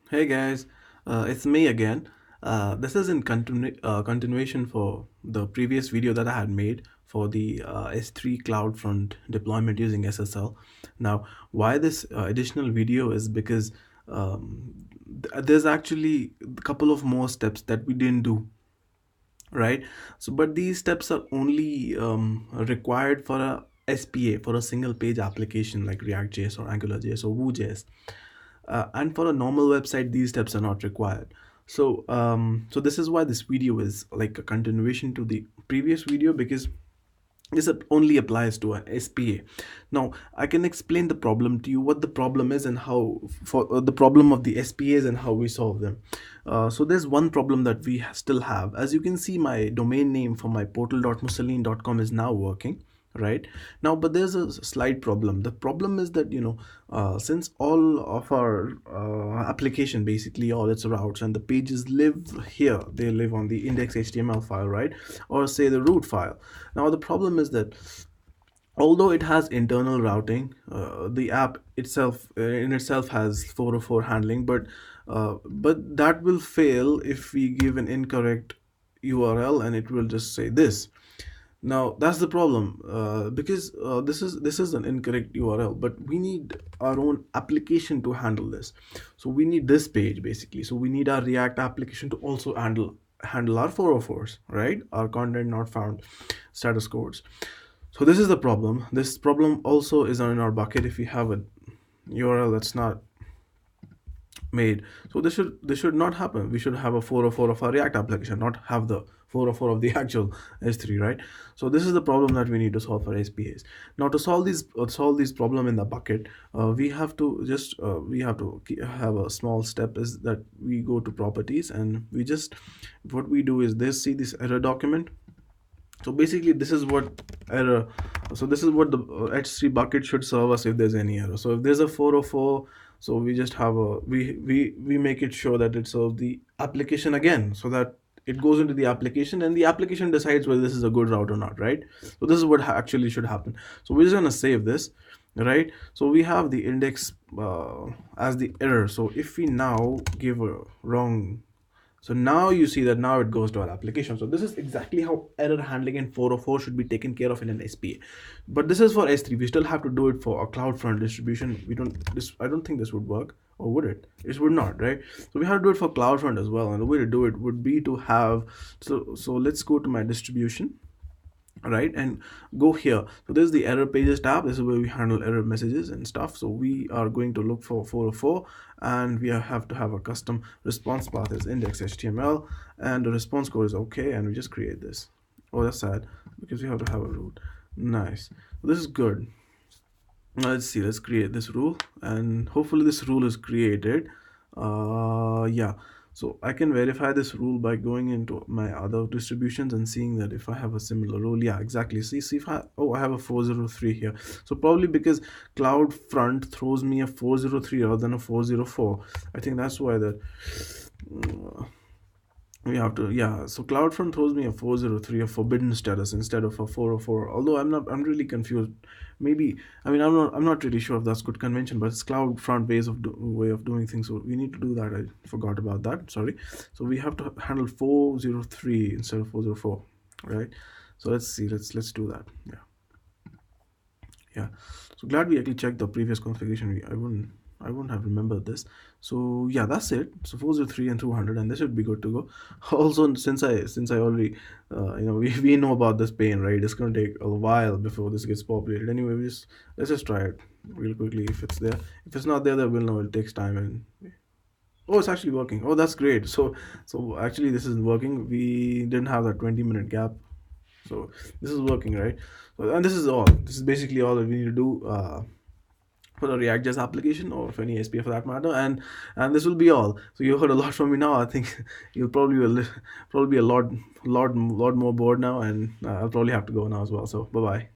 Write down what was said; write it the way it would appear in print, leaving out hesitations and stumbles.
Hey guys, it's me again. This is in continuation for the previous video that I had made for the S3 CloudFront deployment using SSL. Now, why this additional video is because there's actually a couple of more steps that we didn't do, right? So, but these steps are only required for a SPA, for a single page application like React.js or Angular.js or Vue.js, and for a normal website these steps are not required. So this is why this video is like a continuation to the previous video, because this only applies to an SPA. Now I can explain the problem to you, what the problem is and how, for the problem of the SPAs and how we solve them. So there's one problem that we still have. As you can see, my domain name for my portal.mussolini.com is now working right now, but there's a slight problem. The problem is that, since all of our application, basically all its routes and the pages live here, they live on the index.html file, right, or say the root file. Now the problem is that although it has internal routing, the app itself in itself has 404 handling, but that will fail if we give an incorrect URL and it will just say this. Now that's the problem, because this is an incorrect URL, but we need our own application to handle this. So we need this page basically. So we need our React application to also handle our 404s, right? Our content not found status codes. So this is the problem. This problem also is in our bucket if we have a URL that's not made. So this should not happen. We should have a 404 of our React application, not have the 404 of the actual S3, right? So this is the problem that we need to solve for SPAs. Now to solve these problem in the bucket, we have to have a small step, is that we go to properties, and what we do is this, see this error document. So basically this is what error, so this is what the h3 bucket should serve us if there's any error. So if there's a 404, so we just have a we make it sure that it serves the application again, so that it goes into the application and the application decides whether this is a good route or not, right? So this is what actually should happen. So we're just going to save this, right? So we have the index as the error. So if we now give a wrong, so now you see that now it goes to our application. So this is exactly how error handling in 404 should be taken care of in an SPA. But this is for S3. We still have to do it for a CloudFront distribution. I don't think this would work, or would it? It would not, right? So we have to do it for CloudFront as well. And the way to do it would be to have, so let's go to my distribution, right, and go here. So this is the error pages tab. This is where we handle error messages and stuff. So we are going to look for 404, and we have to have a custom response path is index.html, and the response code is okay, and we just create this. Oh, that's sad, because we have to have a root. Nice. This is good. Now let's see, let's create this rule, and hopefully this rule is created. Yeah, so I can verify this rule by going into my other distributions and seeing that if I have a similar rule. Yeah, exactly. See if I have a 403 here. So probably because CloudFront throws me a 403 rather than a 404. I think that's why that we have to, yeah. So CloudFront throws me a 403, a forbidden status, instead of a 404. Although I'm really confused. Maybe, I mean, I'm not really sure if that's good convention, but it's CloudFront way of doing things. So we need to do that. I forgot about that. Sorry. So we have to handle 403 instead of 404, right? So let's see. Let's do that. Yeah. Yeah, so glad we actually checked the previous configuration. I wouldn't have remembered this. So yeah, that's it. So 403 and 200, and this should be good to go. Also, since I already we know about this pain, right? It's going to take a while before this gets populated. Anyway, let's just try it real quickly. If it's there, if it's not there, then we'll know it takes time. And oh, it's actually working. Oh, that's great. So actually this is working. We didn't have that 20-minute gap. So this is working, right? So, and this is basically all that we need to do for a React.js application, or for any SPA for that matter, and this will be all. So you heard a lot from me now. I think you'll probably be a lot more bored now, and I'll probably have to go now as well. So bye bye.